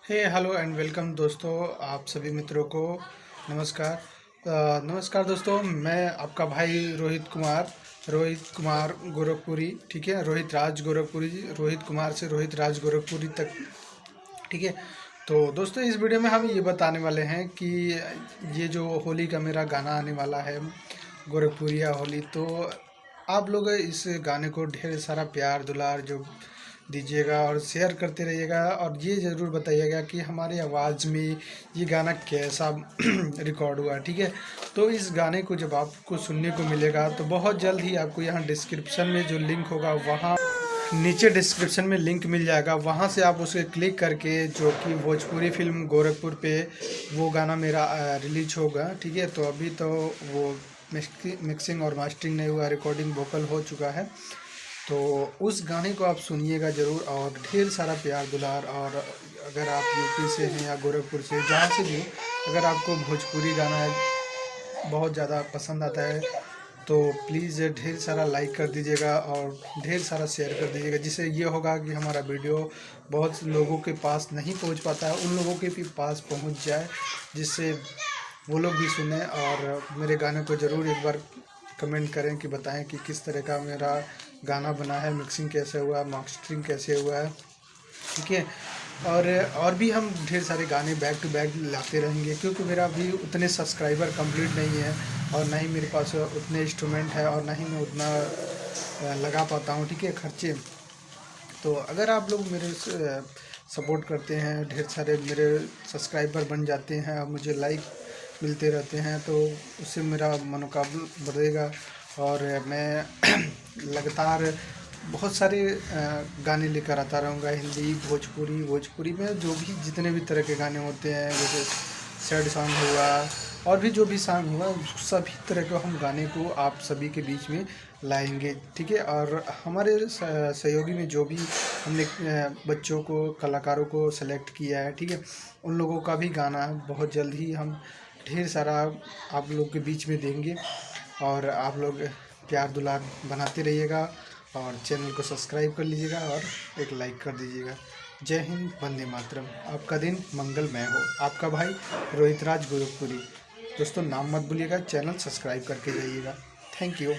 Hello and welcome दोस्तों, आप सभी मित्रों को नमस्कार। नमस्कार दोस्तों, मैं आपका भाई रोहित कुमार गोरखपुरी। ठीक है, रोहित राज गोरखपुरी, रोहित कुमार से रोहित राज गोरखपुरी तक। ठीक है, तो दोस्तों इस वीडियो में हम ये बताने वाले हैं कि ये जो होली का मेरा गाना आने वाला है, गोरखपुरिया होली, तो आप लोग इस गाने को ढेर सारा प्यार दुलार जो दीजिएगा और शेयर करते रहिएगा, और ये ज़रूर बताइएगा कि हमारी आवाज़ में ये गाना कैसा रिकॉर्ड हुआ। ठीक है, तो इस गाने को जब आपको सुनने को मिलेगा तो बहुत जल्द ही आपको यहाँ डिस्क्रिप्शन में जो लिंक होगा, वहाँ नीचे डिस्क्रिप्शन में लिंक मिल जाएगा, वहाँ से आप उसे क्लिक करके, जो कि भोजपुरी फिल्म गोरखपुर पे वो गाना मेरा रिलीज होगा। ठीक है, तो अभी तो वो मिक्सिंग और मास्टरिंग नहीं हुआ, रिकॉर्डिंग वोकल हो चुका है। तो उस गाने को आप सुनिएगा ज़रूर, और ढेर सारा प्यार दुलार। और अगर आप यूपी से हैं या गोरखपुर से, जहाँ से भी, अगर आपको भोजपुरी गाना बहुत ज़्यादा पसंद आता है तो प्लीज़ ढेर सारा लाइक कर दीजिएगा और ढेर सारा शेयर कर दीजिएगा, जिससे ये होगा कि हमारा वीडियो बहुत लोगों के पास नहीं पहुंच पाता है, उन लोगों के भी पास पहुंच जाए, जिससे वो लोग भी सुने। और मेरे गाने को ज़रूर एक बार कमेंट करें कि बताएं कि किस तरह का मेरा गाना बना है, मिक्सिंग कैसे हुआ है, मास्टरिंग कैसे हुआ है। ठीक है, और भी हम ढेर सारे गाने बैक टू बैक लाते रहेंगे, क्योंकि मेरा अभी उतने सब्सक्राइबर कंप्लीट नहीं है, और ना ही मेरे पास उतने इंस्ट्रूमेंट है, और ना ही मैं उतना लगा पाता हूँ। ठीक है, खर्चे। तो अगर आप लोग मेरे सपोर्ट करते हैं, ढेर सारे मेरे सब्सक्राइबर बन जाते हैं और मुझे लाइक मिलते रहते हैं, तो उससे मेरा मनोकाबल बढ़ेगा, और मैं लगातार बहुत सारे गाने लेकर आता रहूँगा, हिंदी, भोजपुरी में जो भी जितने भी तरह के गाने होते हैं, जैसे सैड सॉन्ग हुआ और भी जो भी सॉन्ग हुआ, सभी तरह के हम गाने को आप सभी के बीच में लाएंगे। ठीक है, और हमारे सहयोगी में जो भी हमने बच्चों को, कलाकारों को सेलेक्ट किया है, ठीक है, उन लोगों का भी गाना बहुत जल्द ही हम ढेर सारा आप लोग के बीच में देंगे। और आप लोग प्यार दुलार बनाते रहिएगा, और चैनल को सब्सक्राइब कर लीजिएगा और एक लाइक कर दीजिएगा। जय हिंद, वंदे मातरम। आपका दिन मंगलमय हो। आपका भाई रोहित राज गोरखपुरी। दोस्तों नाम मत भूलिएगा, चैनल सब्सक्राइब करके जाइएगा। Thank you.